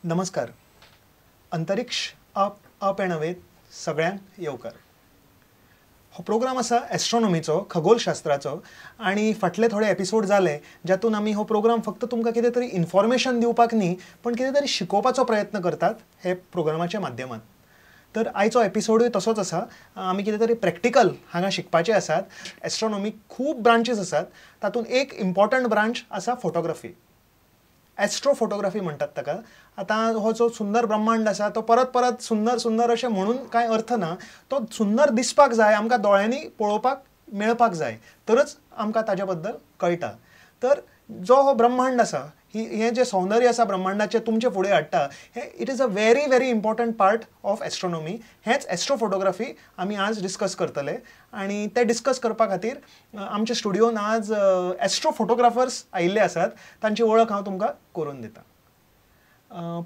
नमस्कार. अंतरिक्ष up and अवेत सगळ्यांक येवकार. हो प्रोग्राम असा एस्ट्रोनॉमीचो, खगोलशास्त्राचो आणि फाटले थोडे एपिसोड जाले ज्यातून आमी हो प्रोग्राम फक्त तुमकां कितें तरी इन्फॉर्मेशन दिवपाक न्ही पण कितें तरी शिकोवपाचो प्रयत्न करतात हे प्रोग्रामाच्या माध्यमात. तर आयचो एपिसोडूय तसोच आसा. आमी कितें तरी प्रॅक्टिकल हांगा शिकपाचे आसात. एस्ट्रोनॉमीक खूब ब्रांचीस आसात. तातूंत एक इम्पॉर्टंट ब्रांच आसा फोटोग्राफी. एस्ट्रोफोटोग्राफी म्हणटात ताका. आतां हो जो सुंदर ब्रह्मांड आसा तो परत परत सुंदर सुंदर अशें म्हणून कांय अर्थ ना. तो सुंदर दिसपाक जाय, आमकां दोळ्यांनी पळोवपाक मेळपाक जाय, तरच आमकां ताज्या बद्दल कळटा. तर जो हो ब्रह्मांड आसा, हें जें सौंदर्य आसा ब्रह्मांडाचें तुमचे फुडें हाडटा, हें it is a very very important part of astronomy. हेंच एस्ट्रोफोटोग्राफी आमी आज डिस्कस करतले. आनी ते डिस्कस करपा खातीर आमच्या स्टुडियोन आज एस्ट्रोफोटोग्राफर्स आयिल्ले आसात. तांची वळख हांव तुमकां करून दितां.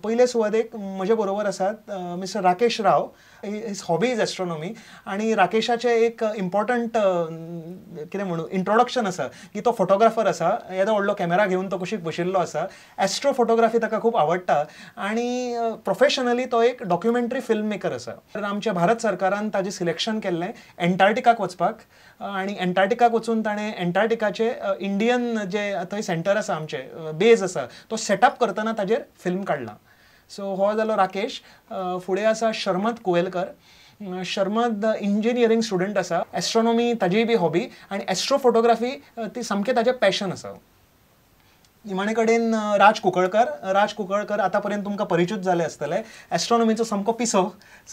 पयले सुवातेक म्हजे बरोबर आसात mister Rakesh Rao. His hobby is astronomy. आनी राकेशाचें एक इम्पॉर्टंट कितें म्हणू इंट्रोडक्शन आसा की तो फोटोग्राफर आसा. येदो व्हडलो कॅमेरा घेवन तो कुशीक बशिल्लो आसा. एस्ट्रो फोटोग्राफी ताका खूब आवडटा आनी प्रोफेशनली तो एक डॉक्युमेंटरी फिल्म मेकर आसा. तर आमच्या भारत सरकारान ताजें सिलेक्शन केल्लें एंटार्क्टिकाक वचपाक. आनी एंटार्क्टिकाक वचून ताणें एंटार्क्टिकाचे इंडियन जे थंय सेंटर आसा, आमचें बेज आसा, तो सेटअप करतना ताजेर फिल्म काडला. सो हो जालो राकेश. फुडें आसा शर्मत कुवेलकर. शर्मत इंजिनियरींग स्टुडंट आसा. एस्ट्रोनॉमी ताजीय बी हॉबी आनी एस्ट्रो फोटोग्राफी ती सामकें ताजें पॅशन आसा. निमाणे कडेन राज कुंकळकर आतां पर्यंत तुमकां परिचीत जाले आसतले. एस्ट्रोनॉमीचो सामको पिसो,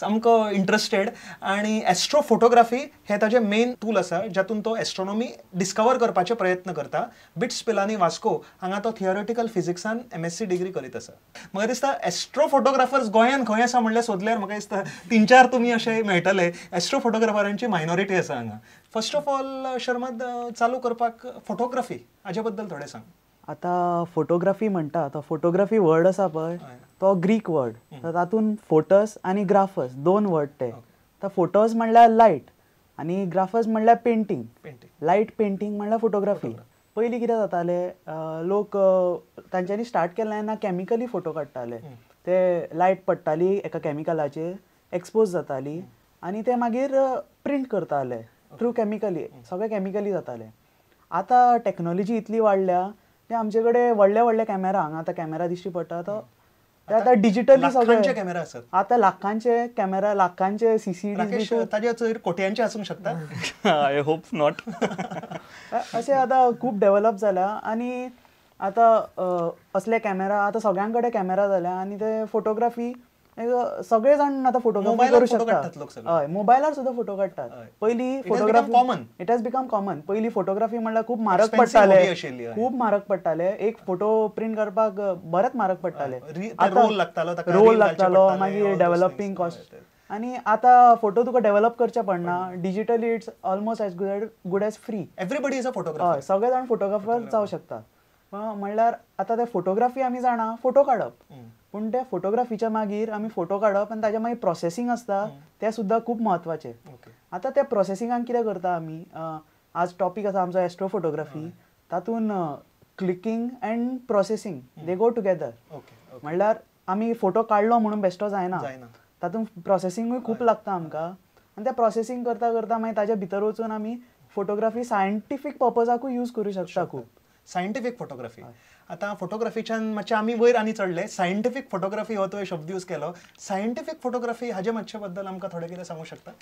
सामको इंट्रस्टेड. आनी एस्ट्रो फोटोग्राफी हें ताजें मेन टूल आसा जातून तो एस्ट्रोनॉमी डिस्कवर करपाचे प्रयत्न करता. बिट्स पिलांनी वास्को हांगा तो थियोरेटिकल फिजिक्सान MSc डिग्री करीत आसा. म्हाका दिसता एस्ट्रो फोटोग्राफर्स गोंयांत खंय आसा म्हणल्यार सोदल्यार म्हाका दिसता 3-4 तुमी अशे मेळटले. एस्ट्रो फोटोग्राफरांची मायनॉरिटी आसा हांगा. फर्स्ट ऑफ ऑल शर्मत, चालू करपाक फोटोग्राफी हाजे बद्दल थोडें सांग. आता फोटोग्राफी म्हणटा तो फोटोग्राफी वर्ड आसा पळय तो ग्रीक वर्ड. तातूंत फोटस आनी ग्राफस दोन वर्ड ते. फोटोस म्हणल्यार लायट आनी ग्राफस म्हणल्यार पेंटींग. लायट पेंटींग म्हणल्यार फोटोग्राफी. पयलीं कितें जाताले, लोक तांच्यांनी स्टार्ट केलें तेन्ना कॅमिकली फोटो काडटाले. ते लायट पडटाली एका कॅमिकलाचेर, एक्सपोज जाताली आनी ते मागीर प्रिंट करताले थ्रू कॅमिकली. सगळें कॅमिकली जातालें. आतां टॅक्नॉलॉजी इतली वाडल्या ते आमचे कडेन व्हडले व्हडले कॅमेरा, हांगा आतां कॅमेरा दिश्टी पडटा तो ते आतां डिजिटली सगळे कॅमेरा आसात. आतां लाखांचे कॅमेरा, लाखांचे CCTV ताजे चड कोट्यांचे आसूंक शकता. I hope not. अशें आतां खूब डेव्हलप जाला. आनी आतां असले कॅमेरा आतां सगळ्यां कडेन कॅमेरा जाल्या आनी ते फोटोग्राफी सगळे जाण आतां फोटोग्राफी करूं शकतात. हय, मोबायलार सुद्दां फोटो काडटात. पयलीं photography common, it has become common. पयलीं फोटोग्राफी म्हणल्यार खूब म्हारग पडटाले, खूब म्हारग पडटाले. एक फोटो प्रिंट करपाक बरेच म्हारग पडटाले. रोल लागतालो, मागीर डेव्हलपिंग कॉस्ट. आनी आतां फोटो तुका डेव्हलप करचे पडना. Digitally it's almost as good as free. Everybody is a photographer. हय, सगळे जाण फोटोग्राफर जावं शकता. म्हणल्यार आतां ते फोटोग्राफी आमी जाणा फोटो काडप, पूण ते फोटोग्राफीच्या मागीर आमी फोटो काडप आनी ताजे मागीर प्रोसेसींग आसता तें सुद्दां खूब म्हत्वाचें. आतां त्या प्रोसेसिंगाक कितें करता आमी, आज टॉपीक आसा आमचो एस्ट्रो फोटोग्राफी. तातूंत clicking and processing they go together. म्हणल्यार आमी फोटो काडलो म्हणून बेश्टो जायना. तातूंत प्रोसेसींगूय खूब लागता आमकां. आनी तें प्रोसेसींग करता करता मागीर ताजे भितर वचून आमी फोटोग्राफी सायंटिफीक पर्पजाकूय यूज करूं शकता. खूब सायंटिफीक फोटोग्राफी. आता फोटोग्राफीच्यान मातशें आमी वयर आनी चडले. सायंटिफीक फोटोग्राफी हो तुवें शब्द यूज केलो. सायंटिफीक फोटोग्राफी हाजे मातशे बद्दल आमकां थोडें कितें सांगूंक शकता?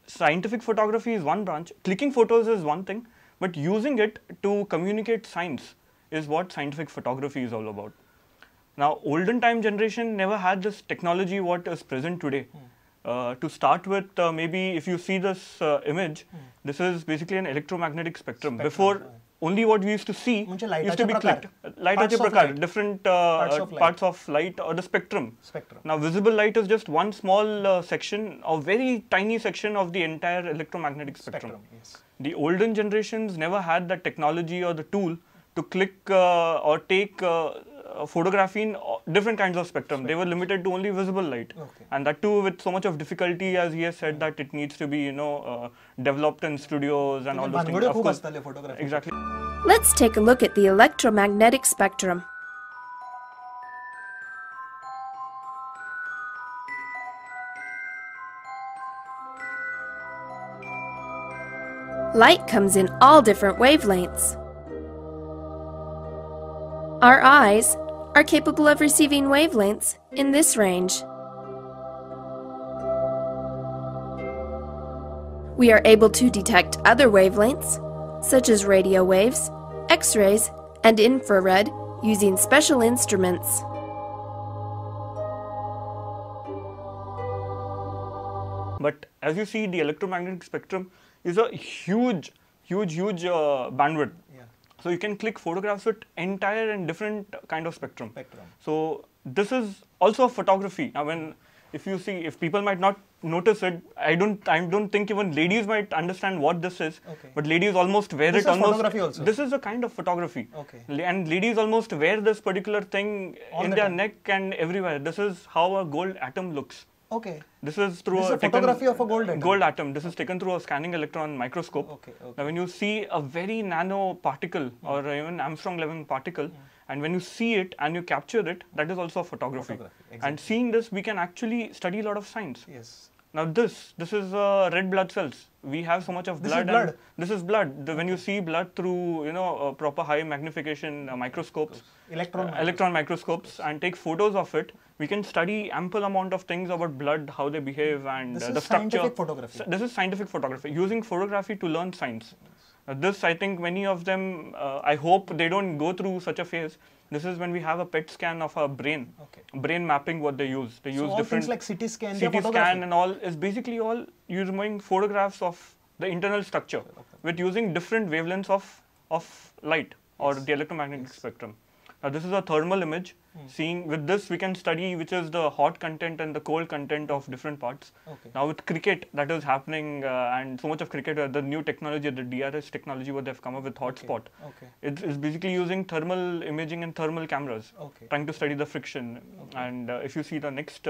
Scientific photography is one branch. Clicking photos is one thing, but using it to communicate science is what scientific photography is all about. Now, olden time generation never had this technology what is present today. To start with, maybe if you see this image, this is basically an electromagnetic spectrum. Before, only what we used to see used to be clicked. Light prakar, different parts of light or the spectrum. Now, visible light is just one small section, a very tiny section of the entire electromagnetic spectrum. The olden generations never had the technology or the tool to click or take photography in different kinds of spectrum. They were limited to only visible light. And that too with so much of difficulty, as he has said, that it needs to be, developed in studios and all those things. Of course, exactly. Let's take a look at the electromagnetic spectrum. Light comes in all different wavelengths. Our eyes are capable of receiving wavelengths in this range. We are able to detect other wavelengths, such as radio waves, X-rays, and infrared, using special instruments. But as you see, the electromagnetic spectrum is a huge bandwidth. Yeah. So you can click photographs with entire and different kind of spectrum. So this is also photography. Now, if people might not notice it, I don't think even ladies might understand what this is. Okay. But ladies almost wear This it is photography also? This is a kind of photography. Okay. And ladies almost wear this particular thing All in the their time. neck and everywhere. This is how a gold atom looks. Okay. This is through This is a photography of a gold atom. Gold atom. This is taken through a scanning electron microscope. Okay. Now, when you see a very nano particle or even Armstrong level particle, and when you see it and you capture it, that is also a photography. Exactly. And seeing this, we can actually study a lot of science. Yes. Now, this is red blood cells. We have so much of This blood. is blood? And this is blood. When you see blood through proper high magnification microscopes, electron microscopes, and take photos of it, we can study ample amount of things about blood, how they behave, and This the is structure. scientific photography. This is scientific photography, using photography to learn science. This, I think many of them, I hope they don't go through such a phase. This is when we have a PET scan of our brain, brain mapping, what they use. They use all different things like CT scan, CT scan and all is basically all you're removing photographs of the internal structure with using different wavelengths of light or the electromagnetic spectrum. Now, this is a thermal image. Seeing with this, we can study which is the hot content and the cold content of different parts. Now, with cricket, that is happening, and so much of cricket, the new technology, the DRS technology, what they've come up with, hotspot. It's basically using thermal imaging and thermal cameras, trying to study the friction. And if you see the next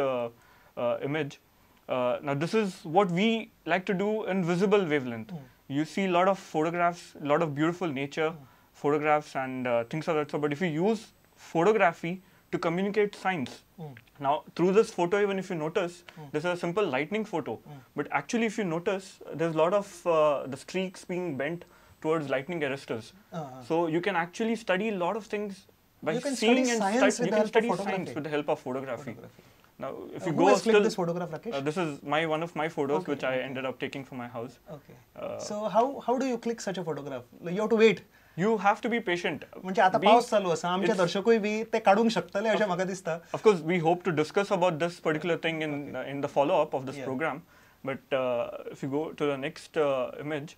image, now this is what we like to do in visible wavelength. You see a lot of photographs, a lot of beautiful nature photographs and things of that sort. But if you use photography to communicate science, now through this photo, even if you notice, this is a simple lightning photo. But actually, if you notice, there's a lot of the streaks being bent towards lightning arresters. So you can actually study a lot of things by seeing and you can study science with the help of photography. Now, if you go still, this photograph, Rakesh? This is one of my photos which I ended up taking for my house. So how do you click such a photograph? You have to wait. You have to be patient. म्हणजे आता पाऊस चालू असा आमचे दर्शकही B ते काढूंक शकतले अशें म्हाका दिसता. Of course, we hope to discuss about this particular thing in the follow-up of this program. But if you go to the next image,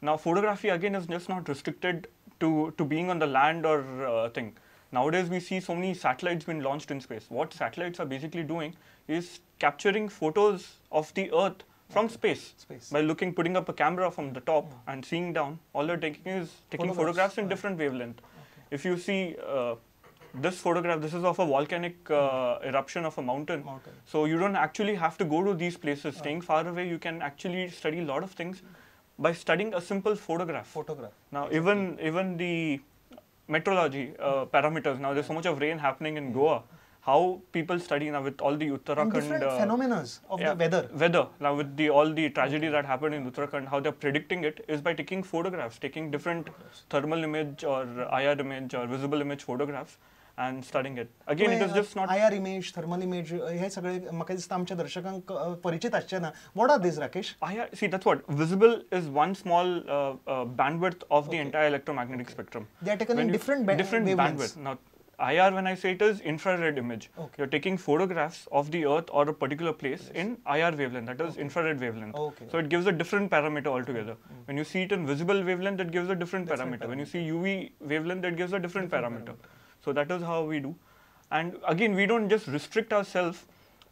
now photography again is just not restricted to being on the land or thing. Nowadays, we see so many satellites being launched in space. What satellites are basically doing is capturing photos of the Earth from space. By putting up a camera from the top and seeing down. All they're taking is taking photographs in different wavelength. If you see this photograph, this is of a volcanic eruption of a mountain. So you don't actually have to go to these places. Staying far away, you can actually study a lot of things by studying a simple photograph. Now, even the meteorology parameters. Now, there's so much of rain happening in Goa. How people study now with all the Uttarakhand and different phenomena of the weather. Now, with all the tragedy that happened in Uttarakhand, how they're predicting it is by taking photographs, taking different thermal image or IR image or visible image photographs and studying it. Again, it is just not IR image, thermal image. हे सगळे म्हाका दिसता आमच्या दर्शकांक परिचित आसचे ना. What are these, Rakesh? IR, see, that's what visible is one small bandwidth of the entire electromagnetic spectrum. They are taken in different bandwidth. Now, IR, when I say it is infrared image, you're taking photographs of the Earth or a particular place in IR wavelength, that is infrared wavelength. So it gives a different parameter altogether. When you see it in visible wavelength, it gives a different parameter. When you see UV wavelength, it gives a different parameter. So that is how we do. And again, we don't just restrict ourselves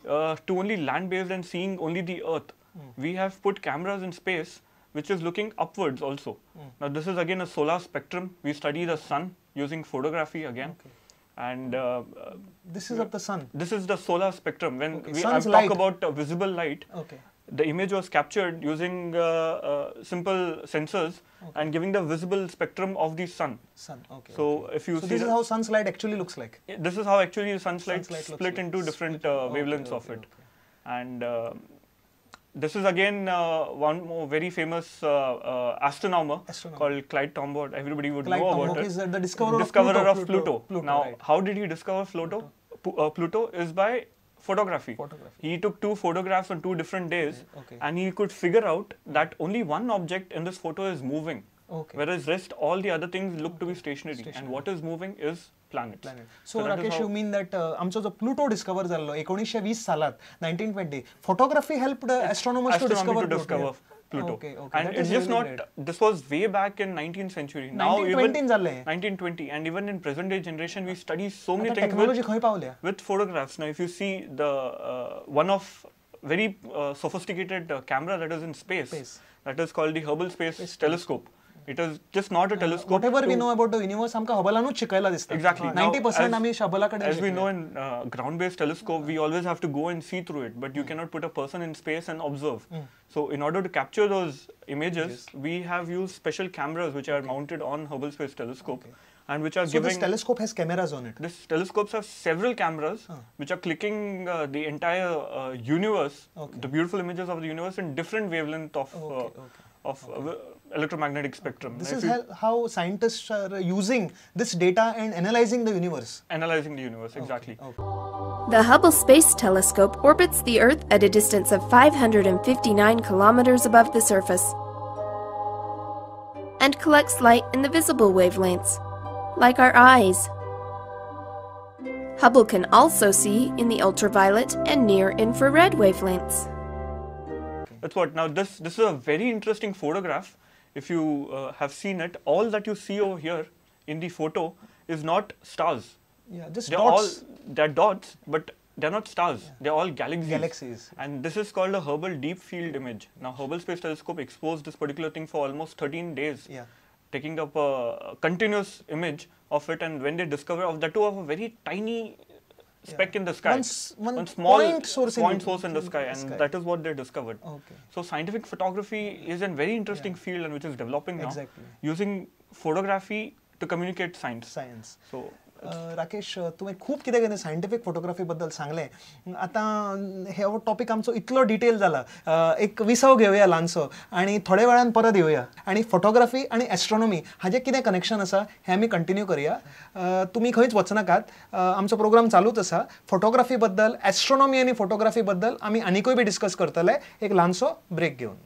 to only land-based and seeing only the Earth. We have put cameras in space which is looking upwards also. Now this is again a solar spectrum. We study the sun using photography again. And this is of the sun. This is the solar spectrum. When we talk about visible light, the image was captured using simple sensors and giving the visible spectrum of the sun. So if you see this is how sun's light actually looks like. This is how actually sun's light split into different wavelengths of it. And this is again one more very famous astronomer called Clyde Tombaugh. Everybody would know about it. Is the discoverer of Pluto. Now, right. how did he discover Pluto? Pluto is by photography. He took 2 photographs on 2 different days, and he could figure out that only one object in this photo is moving, whereas rest all the other things look to be stationary. And what is moving is planets. So Rakesh, you mean that आमचो जो Pluto discover जाल्लो 1920 सालात 1920 photography helped astronomers to discover Pluto. Okay. And it's just not, this was way back in 19th century. Now 1920, and even in present day generation we study so many things with photographs. Now if you see the one of very sophisticated camera that is in space, that is called the Hubble Space Telescope. It is just not a telescope. Whatever we know about the universe, आमका हबलानूच शिकायला दिसता. Exactly. 90% आमी हबलाकडे. As we know in ground-based telescope, we always have to go and see through it, but you cannot put a person in space and observe. So in order to capture those images, we have used special cameras which are mounted on Hubble Space Telescope, and which are giving. So this telescope has cameras on it. This telescopes have several cameras which are clicking the entire universe, the beautiful images of the universe in different wavelength of electromagnetic spectrum. This is how scientists are using this data and analyzing the universe. Analyzing the universe, exactly. The Hubble Space Telescope orbits the Earth at a distance of 559 kilometers above the surface and collects light in the visible wavelengths, like our eyes. Hubble can also see in the ultraviolet and near-infrared wavelengths. That's what. Now this is a very interesting photograph. If you have seen it, all that you see over here in the photo is not stars. Yeah, just dots. They're dots, but they're not stars. They're all galaxies. And this is called a Hubble Deep Field Image. Now Hubble Space Telescope exposed this particular thing for almost 13 days, taking up a continuous image of it. And when they discover of that too of a very tiny speck in the sky, one small point source in the sky, and that is what they discovered. So scientific photography is a very interesting field and which is developing now, using photography to communicate science. So Rakesh, तुम्ही खूप कितें कितें scientific photography बद्दल सांगलें. आतां हे topic आमचो इतलो detail जाला, एक विसव घेवया ल्हानसो आनी थोड्या वेळान परत येवया आनी फोटोग्राफी आनी एस्ट्रोनॉमी हाजें कितें कनेक्शन आसा हें आमी कंटिन्यू करया. तुमी खंयच वचनाकात, आमचो प्रोग्राम चालूच आसा. फोटोग्राफी बद्दल, एस्ट्रोनॉमी आनी फोटोग्राफी बद्दल आमी आनीकूय बी डिस्कस करतले एक ल्हानसो ब्रेक घेवन.